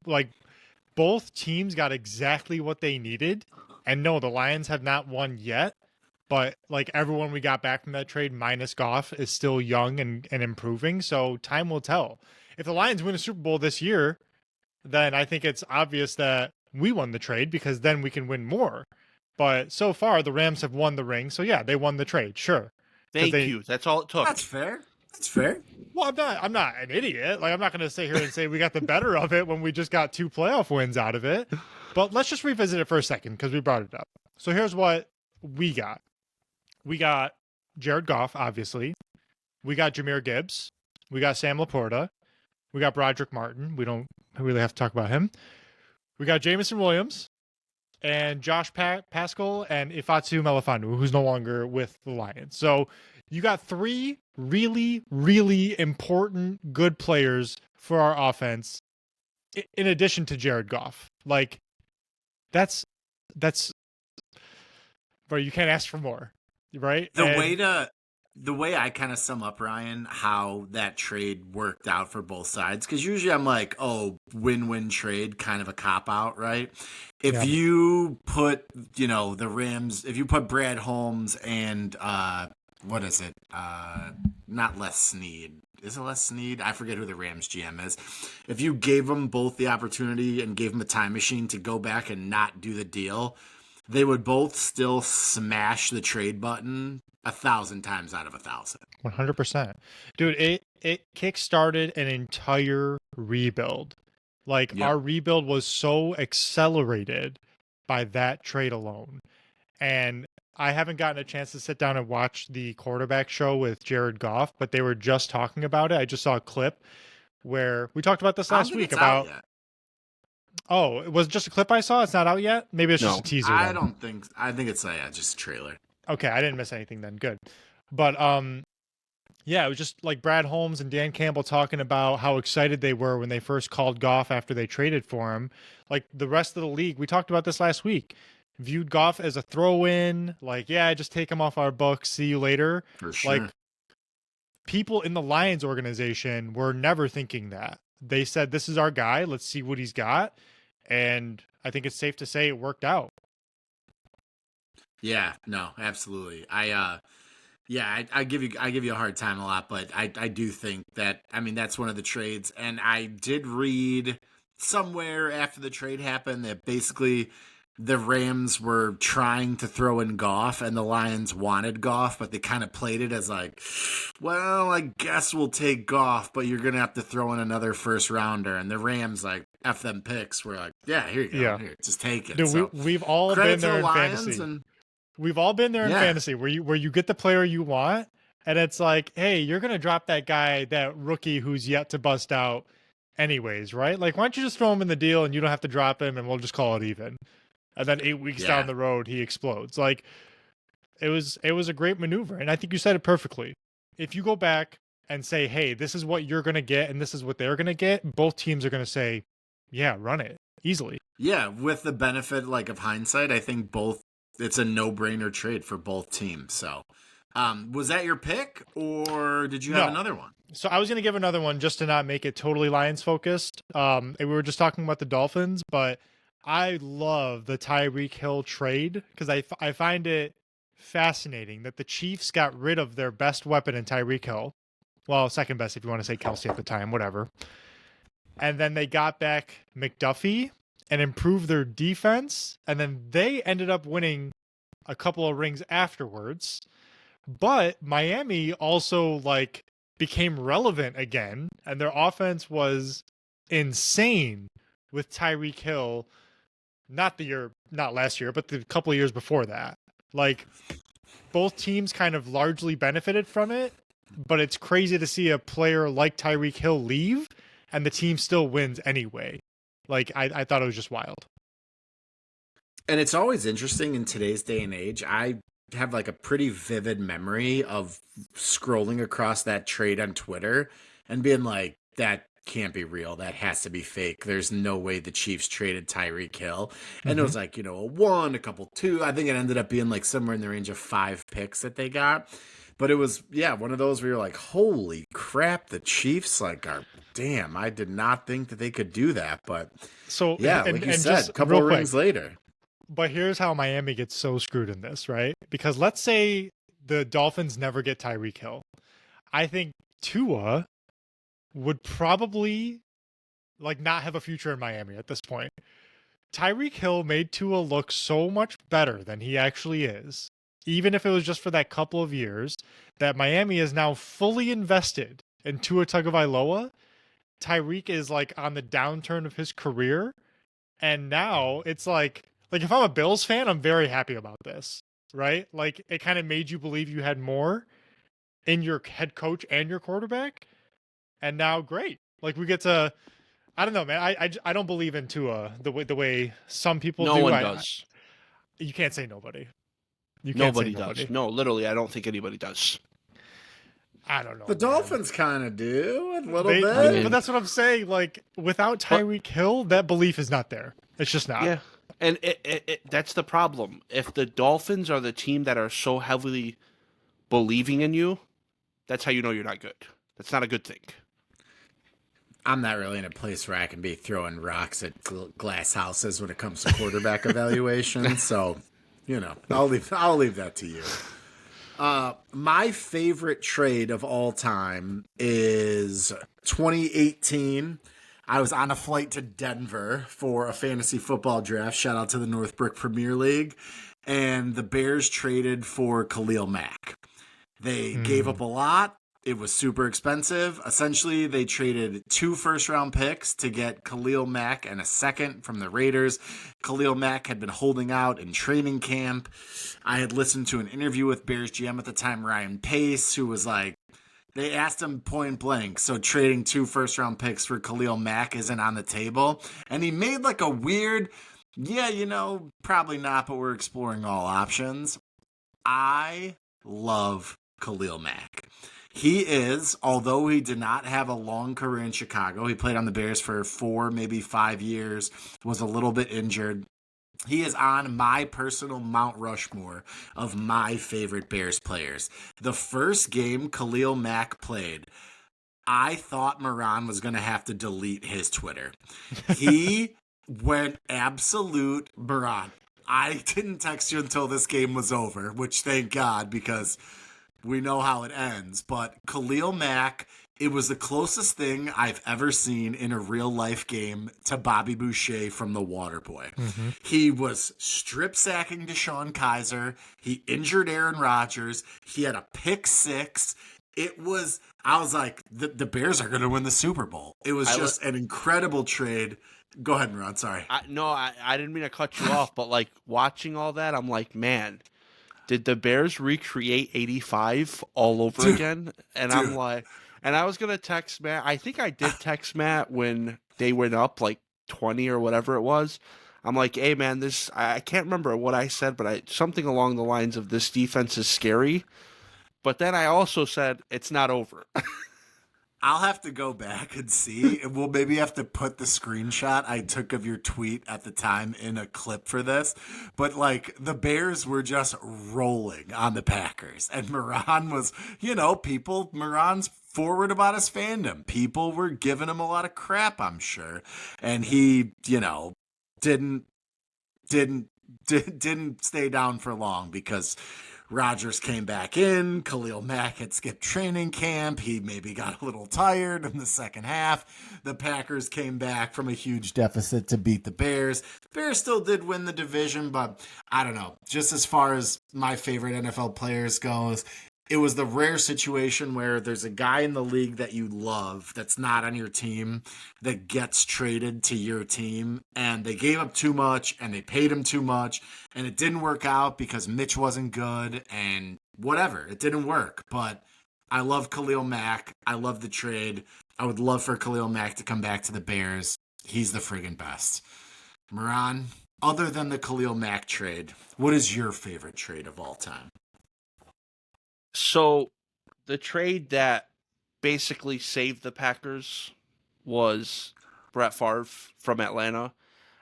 Like, both teams got exactly what they needed. And no, the Lions have not won yet. But, like, everyone we got back from that trade, minus Goff, is still young and improving. So time will tell. If the Lions win a Super Bowl this year, then I think it's obvious that we won the trade because then we can win more. But so far, the Rams have won the ring. So, yeah, they won the trade. Sure. Thank you. That's all it took. That's fair. That's fair. Well, I'm not an idiot. Like, I'm not going to sit here and say we got the better of it when we just got 2 playoff wins out of it. But let's just revisit it for a second because we brought it up. So here's what we got. We got Jared Goff, obviously. We got Jahmyr Gibbs. We got Sam Laporta. We got Broderick Martin. We don't really have to talk about him. We got Jamison Williams and Josh Pascal and Ifeatu Melifonwu, who's no longer with the Lions. So you got 3 really, really important good players for our offense in addition to Jared Goff. Like, that's bro, you can't ask for more, right? The way I kind of sum up, Ryan, how that trade worked out for both sides, because usually I'm like, oh, win-win trade, kind of a cop-out, right? If you put, the Rams, if you put Brad Holmes and, what is it? Not Les Snead. Is it Les Snead? I forget who the Rams GM is. If you gave them both the opportunity and gave them a time machine to go back and not do the deal, they would both still smash the trade button 1,000 times out of 1,000. 100%. Dude, it kickstarted an entire rebuild. Like, our rebuild was so accelerated by that trade alone. And I haven't gotten a chance to sit down and watch the quarterback show with Jared Goff, but they were just talking about it. I just saw a clip where we talked about this last week about. Oh, it was just a clip I saw. It's not out yet. Maybe it's just a teaser. I think it's just a trailer. Okay, I didn't miss anything then. Good. But yeah, it was just like Brad Holmes and Dan Campbell talking about how excited they were when they first called Goff after they traded for him. Like, the rest of the league, we talked about this last week, viewed Goff as a throw-in. Like, yeah, just take him off our books. See you later. For sure. Like, people in the Lions organization were never thinking that. They said, this is our guy. Let's see what he's got. And I think it's safe to say it worked out. Yeah, no, absolutely. Yeah, I give you a hard time a lot, but I do think that, I mean, that's one of the trades, and I did read somewhere after the trade happened that basically the Rams were trying to throw in Goff and the Lions wanted Goff, but they kind of played it as like, well, I guess we'll take Goff, but you're gonna have to throw in another first rounder, and the Rams like F them picks were like, yeah, here you go, Yeah. here, just take it. Dude, So we've all credit been to there the in Lions fantasy. and We've all been there in Yeah. fantasy where you get the player you want, and it's like, hey, you're gonna drop that guy, that rookie who's yet to bust out, anyways, right? Like, why don't you just throw him in the deal and you don't have to drop him, and we'll just call it even. And then 8 weeks Yeah. down the road, he explodes. Like, it was a great maneuver, and I think you said it perfectly. If you go back and say, hey, this is what you're gonna get, and this is what they're gonna get, both teams are gonna say, yeah, run it easily. Yeah, with the benefit like of hindsight, I think it's a no-brainer trade for both teams. So, was that your pick, or did you have No. another one? So I was going to give another one just to not make it totally Lions focused. And we were just talking about the Dolphins, but I love the Tyreek Hill trade because I find it fascinating that the Chiefs got rid of their best weapon in Tyreek Hill. Well, second best if you want to say Kelsey at the time, whatever. And then they got back McDuffie and improved their defense. And then they ended up winning a couple of rings afterwards. But Miami also like became relevant again, and their offense was insane with Tyreek Hill. Not last year, but the couple of years before that. Like, both teams kind of largely benefited from it, but it's crazy to see a player like Tyreek Hill leave and the team still wins anyway. Like, I thought it was just wild. And it's always interesting in today's day and age. I have like a pretty vivid memory of scrolling across that trade on Twitter and being like, that can't be real. That has to be fake. There's no way the Chiefs traded Tyreek Hill. And it was like, a 1, a couple 2. I think it ended up being like somewhere in the range of 5 picks that they got. But it was, one of those where you're like, holy crap, the Chiefs are, damn, I did not think that they could do that. But So like you said, a couple real of quick, rings later. But here's how Miami gets so screwed in this, right? Because let's say the Dolphins never get Tyreek Hill. I think Tua would probably not have a future in Miami at this point. Tyreek Hill made Tua look so much better than he actually is, even if it was just for that couple of years, that Miami is now fully invested in Tua Tagovailoa. Tyreek is on the downturn of his career, and now it's like if I'm a Bills fan, I'm very happy about this, right? Like, it kind of made you believe you had more in your head coach and your quarterback, and now great. Like, we get to, I don't know, man. I don't believe in Tua the way some people do. No one does. You can't say nobody. You can't Nobody say nobody does. No, literally, I don't think anybody does. I don't know. The man. Dolphins kind of do a little They- bit. but that's what I'm saying. Like, without Tyreek Hill, that belief is not there. It's just not. Yeah, and that's the problem. If the Dolphins are the team that are so heavily believing in you, that's how you know you're not good. That's not a good thing. I'm not really in a place where I can be throwing rocks at glass houses when it comes to quarterback evaluation. So, I'll leave that to you. My favorite trade of all time is 2018. I was on a flight to Denver for a fantasy football draft. Shout out to the Northbrook Premier League. And the Bears traded for Khalil Mack. They gave up a lot. It was super expensive. Essentially, they traded 2 first-round picks to get Khalil Mack and a second from the Raiders. Khalil Mack had been holding out in training camp. I had listened to an interview with Bears GM at the time, Ryan Pace, who was like, they asked him point blank, so trading 2 first-round picks for Khalil Mack isn't on the table. And he made a weird, probably not, but we're exploring all options. I love Khalil Mack. He is, although he did not have a long career in Chicago, he played on the Bears for 4, maybe 5 years, was a little bit injured. He is on my personal Mount Rushmore of my favorite Bears players. The first game Khalil Mack played, I thought Moran was going to have to delete his Twitter. He went absolute Moran. I didn't text you until this game was over, which thank God, because we know how it ends. But Khalil Mack, it was the closest thing I've ever seen in a real life game to Bobby Boucher from The Waterboy. Mm-hmm. He was strip sacking Deshaun Kaiser. He injured Aaron Rodgers. He had a pick six. I was like, the Bears are going to win the Super Bowl. It was just an incredible trade. Go ahead, Ron. Sorry. I didn't mean to cut you off, but like watching all that, I'm like, man, did the Bears recreate 85 all over again? And I'm like, and I was going to text Matt. I think I did text Matt when they went up like 20 or whatever it was. I'm like, hey, man, I can't remember what I said, but something along the lines of this defense is scary. But then I also said, it's not over. I'll have to go back and see. We'll maybe have to put the screenshot I took of your tweet at the time in a clip for this. But, like, the Bears were just rolling on the Packers. And Moran was, Moran's forward about his fandom. People were giving him a lot of crap, I'm sure. And he, didn't stay down for long because Rodgers came back in. Khalil Mack had skipped training camp. He maybe got a little tired in the second half. The Packers came back from a huge deficit to beat the Bears. The Bears still did win the division, but I don't know. Just as far as my favorite NFL players goes, it was the rare situation where there's a guy in the league that you love that's not on your team that gets traded to your team, and they gave up too much and they paid him too much, and it didn't work out because Mitch wasn't good and whatever. It didn't work, but I love Khalil Mack. I love the trade. I would love for Khalil Mack to come back to the Bears. He's the friggin' best. Moran, other than the Khalil Mack trade, what is your favorite trade of all time? So the trade that basically saved the Packers was Brett Favre from Atlanta.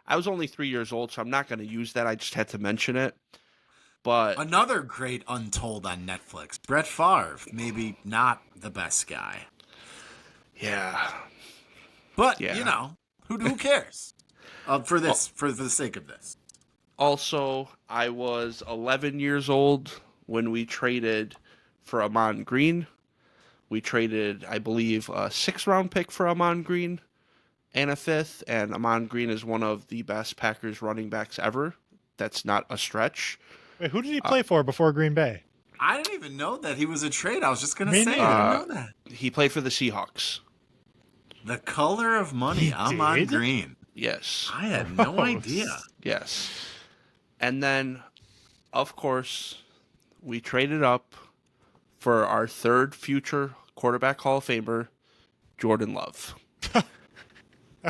I was only 3 years old, so I'm not going to use that. I just had to mention it. But another great untold on Netflix. Brett Favre, maybe not the best guy. Yeah. But, who cares? For the sake of this. Also, I was 11 years old when we traded for Amon Green. We traded, I believe, a 6th-round pick for Amon Green and a 5th, and Amon Green is one of the best Packers running backs ever. That's not a stretch. Wait, who did he play for before Green Bay? I didn't even know that he was a trade. I was just going to say, I didn't know that. He played for the Seahawks. The color of money, Amon Green. Yes. I had no idea. Yes. And then, of course, we traded up for our 3rd future quarterback Hall of Famer, Jordan Love. All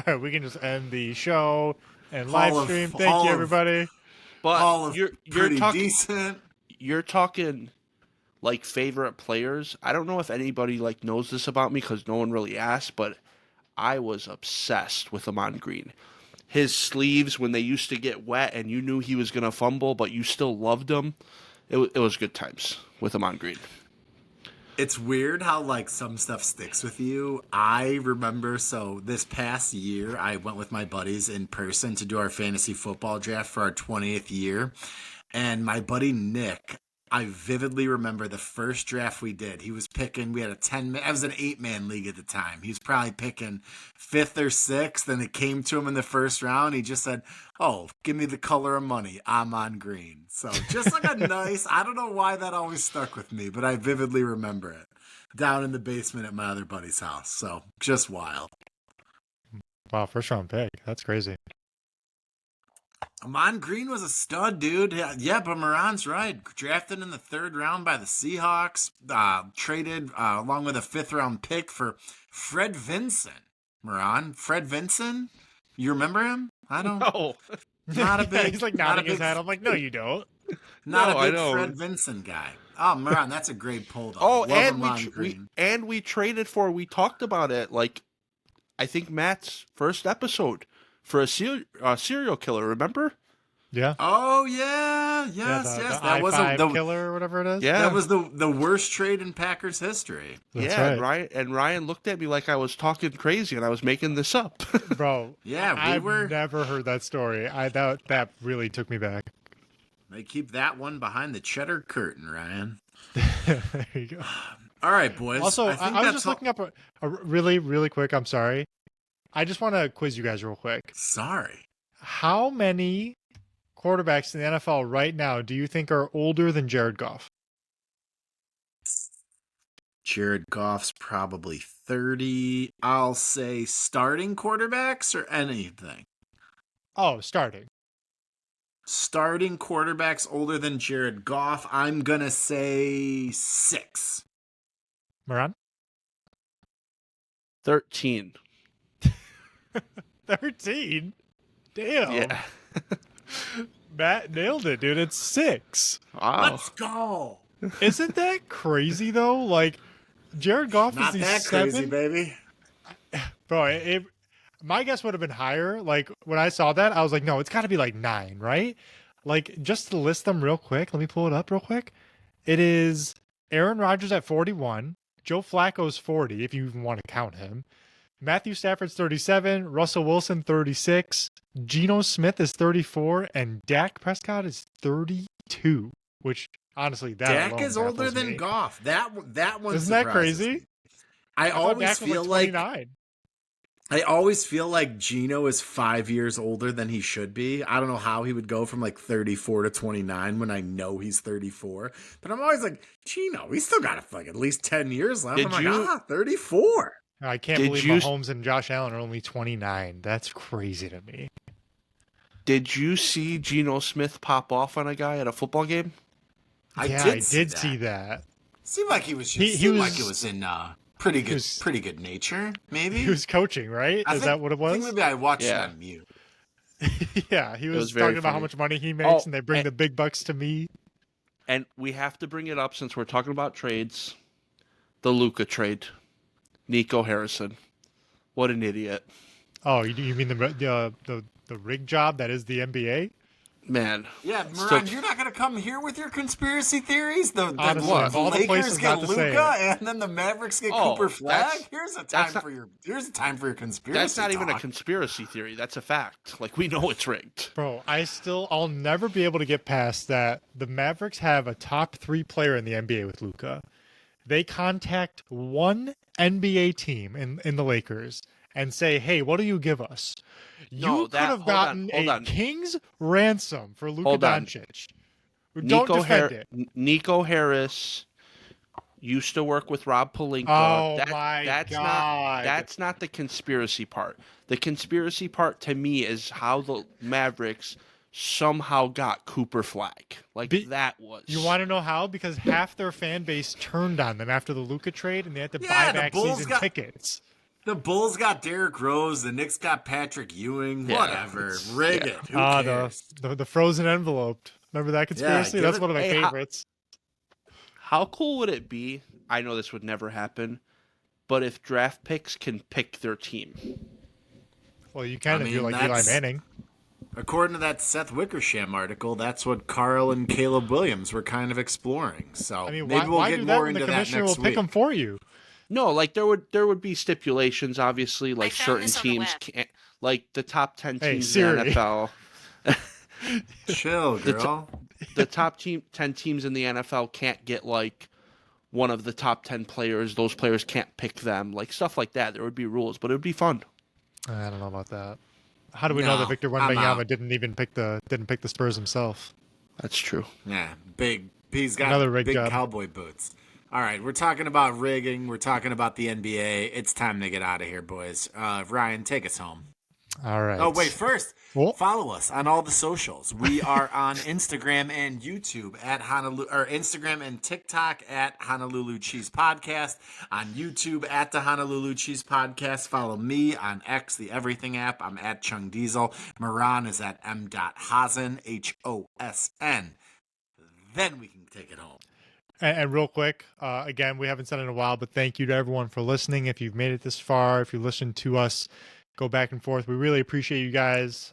right, we can just end the show and Hall live stream. Thank you, everybody. But you're talking decent. You're talking like favorite players. I don't know if anybody like knows this about me because no one really asked, but I was obsessed with Amon Green. His sleeves when they used to get wet and you knew he was going to fumble, but you still loved him. It was good times with Amon Green. It's weird how, like, some stuff sticks with you. I remember, this past year, I went with my buddies in person to do our fantasy football draft for our 20th year. And my buddy Nick, I vividly remember the first draft we did. He was picking, we had I was an 8-man league at the time. He was probably picking 5th or 6th, and it came to him in the first round. He just said, oh, give me the color of money. I'm on green. So just like a nice, I don't know why that always stuck with me, but I vividly remember it down in the basement at my other buddy's house. So just wild. Wow, first round pick. That's crazy. Amon Green was a stud, dude. Yeah, but Moran's right. Drafted in the 3rd round by the Seahawks. Traded along with a 5th-round pick for Fred Vinson. Moran, Fred Vinson? You remember him? I don't. No. Not a big. He's like nodding his head. I'm like, no, you don't. Not a big Fred Vinson guy. Oh, Moran, that's a great pull, though. Oh, Love and we traded for. We talked about it. Like, I think Matt's first episode. For a serial killer, remember? Yeah. Oh yeah, yes. That was the killer or whatever it is. Yeah, that was the worst trade in Packers history. That's right. And Ryan looked at me like I was talking crazy and I was making this up. Bro, yeah, I've never heard that story. That really took me back. They keep that one behind the cheddar curtain, Ryan. There you go. All right, boys. Also, I think I was that's just all- looking up a really, really quick. I'm sorry. I just want to quiz you guys real quick. Sorry. How many quarterbacks in the NFL right now do you think are older than Jared Goff? Jared Goff's probably 30. I'll say starting quarterbacks or anything. Oh, starting. Starting quarterbacks older than Jared Goff, I'm going to say 6. Moran? 13. 13? Damn. Yeah. Matt nailed it, dude. It's 6. Wow. Let's go. Isn't that crazy, though? Like, Jared Goff Not is the that 7th. crazy, baby. Bro, my guess would have been higher. Like, when I saw that, I was like, no, it's got to be like 9, right? Like, just to list them real quick, let me pull it up real quick. It is Aaron Rodgers at 41, Joe Flacco's 40, if you even want to count him. Matthew Stafford's 37, Russell Wilson 36, Geno Smith is 34, and Dak Prescott is 32, which, honestly, that Dak alone is older baffles than me. Goff. That one Isn't that surprises crazy? me. I thought always Dak was feel like 29. I always feel like Geno is 5 years older than he should be. I don't know how he would go from like 34 to 29 when I know he's 34. But I'm always like, Geno, he's still got like at least 10 years left. Did I'm like, you- 34. I can't Did believe you- Mahomes and Josh Allen are only 29. That's crazy to me. Did you see Geno Smith pop off on a guy at a football game? I Yeah, did I see did that. see that. Seemed like he was just He seemed was- like it was in pretty good was- pretty good nature, maybe. He was coaching, right? I Is think- that what it I think was? maybe I watched Yeah. it on mute. Yeah, he was, was very talking about how funny. much money he makes, Oh, and they bring and- the big bucks to me. And we have to bring it up since we're talking about trades. The Luka trade. Nico Harrison. What an idiot. Oh, you mean the rig job that is the NBA? Man. Yeah, Still- Moran, you're not going to come here with your conspiracy theories? The Honestly, what? of all the Lakers places get not to say Luka, it. and then the Mavericks get Oh, Cooper Flag. that's- Here's a that's time not- for your conspiracy. That's not even a talk. conspiracy theory. That's a fact. Like, we know it's rigged. Bro, I'll never be able to get past that. The Mavericks have a top 3 player in the NBA with Luka. They contact one NBA team in the Lakers and say, "Hey, what do you give us?" No, You could that- have hold on, gotten hold a on. king's ransom for Luka Hold on. Doncic. Don't defend it. Nico Harris used to work with Rob Pelinka. Oh my that's God. That's not the conspiracy part. The conspiracy part to me is how the Mavericks somehow got Cooper Flag. Like that was. You want to know how? Because half their fan base turned on them after the Luka trade, and they had to Yeah, buy the back Bulls season got- tickets. The Bulls got Derrick Rose. The Knicks got Patrick Ewing. Yeah, Whatever. it's- Rig yeah. it. Who Ah, cares? the frozen envelope. Remember that conspiracy? give That's it- one of my Hey, how- favorites. How cool would it be? I know this would never happen, but if draft picks can pick their team. Well, you kind of I do mean, like Eli that's- Manning. According to that Seth Wickersham article, that's what Carl and Caleb Williams were kind of exploring. So I mean, maybe we'll why get do that more when the into that commissioner will next pick week. them for you? No, like there would be stipulations, obviously, like found certain this on the teams web. can't, like the top 10 Hey, teams in the Siri. NFL. Chill, The t- girl. The top 10 teams in the NFL can't get like one of the top 10 players. Those players can't pick them, like stuff like that. There would be rules, but it would be fun. I don't know about that. How do we know that No, Victor I'm Wembanyama out. didn't pick the Spurs himself? That's true. Yeah, big. He's got Another rig big job. cowboy boots. All right, we're talking about rigging. We're talking about the NBA. It's time to get out of here, boys. Ryan, take us home. All right. Oh, wait, first, Well- follow us on all the socials. We are on Instagram and YouTube at Honolulu, or Instagram and TikTok at Honolulu Cheese Podcast. On YouTube at the Honolulu Cheese Podcast. Follow me on X, the Everything app. I'm at Chung Diesel. Moran is at m.hosen, Hosn. Then we can take it home. And real quick, again, we haven't said it in a while, but thank you to everyone for listening. If you've made it this far, if you listened to us go back and forth, we really appreciate you guys.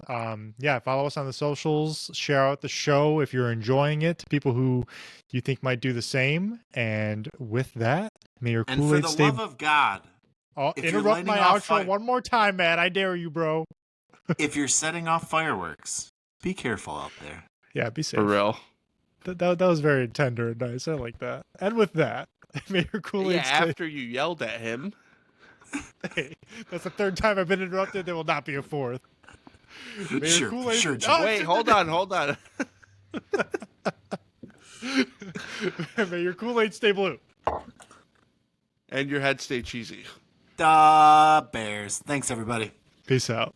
Yeah, follow us on the socials, share out the show if you're enjoying it, people who you think might do the same. And with that, may your And for Kool-Aid the stay. love of God, Oh, if you're interrupt my lighting off outro fire- one more time, man. I dare you, bro. if you're setting off fireworks, be careful out there. Yeah, be safe. For real. That was very tender and nice. I like that. And with that, may your Kool-Aid Yeah, stay. after you yelled at him. Hey, that's the third time I've been interrupted. There will not be a fourth. May your Sure, Kool-Aid. sure, Jim. Oh, Wait, hold on. May your Kool-Aid stay blue. And your head stay cheesy. The Bears. Thanks, everybody. Peace out.